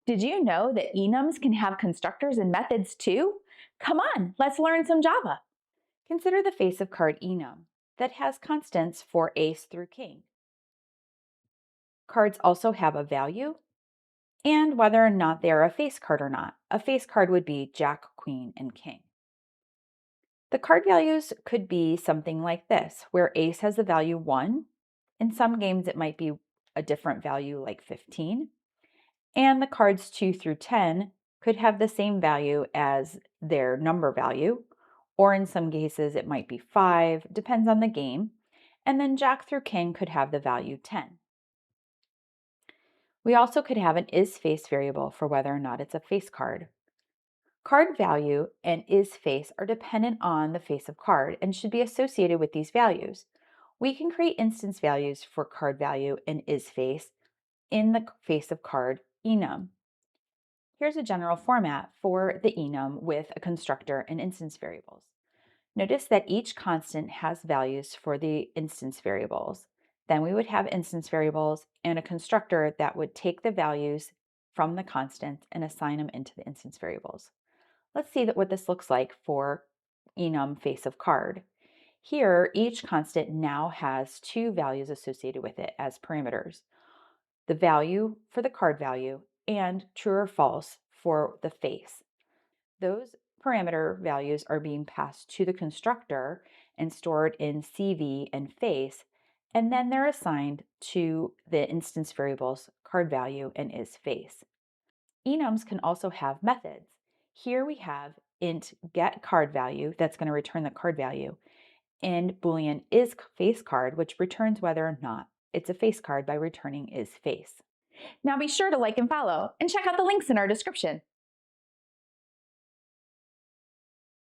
Did you know that enums can have constructors and methods too? Come on, let's learn some Java. Consider the face of card enum that has constants for ace through king. Cards also have a value and whether or not they are a face card or not. A face card would be jack, queen, and king. The card values could be something like this, where ace has the value 1. In some games, it might be a different value like 15. And the cards 2 through 10 could have the same value as their number value, or in some cases it might be 5, depends on the game. And then jack through king could have the value 10. We also could have an isFace variable for whether or not it's a face card. Card value and isFace are dependent on the face of card and should be associated with these values. We can create instance values for card value and isFace in the face of card enum. Here's a general format for the enum with a constructor and instance variables. Notice that each constant has values for the instance variables. Then we would have instance variables and a constructor that would take the values from the constants and assign them into the instance variables. Let's see what this looks like for enum face of card. Here, each constant now has two values associated with it as parameters. The value for the card value and true or false for the face. Those parameter values are being passed to the constructor and stored in CV and face, and then they're assigned to the instance variables card value and isFace. Enums can also have methods. Here we have int get card value that's going to return the card value, and boolean isFace card, which returns whether or not it's a face card by returning isFace. Now be sure to like and follow, and check out the links in our description.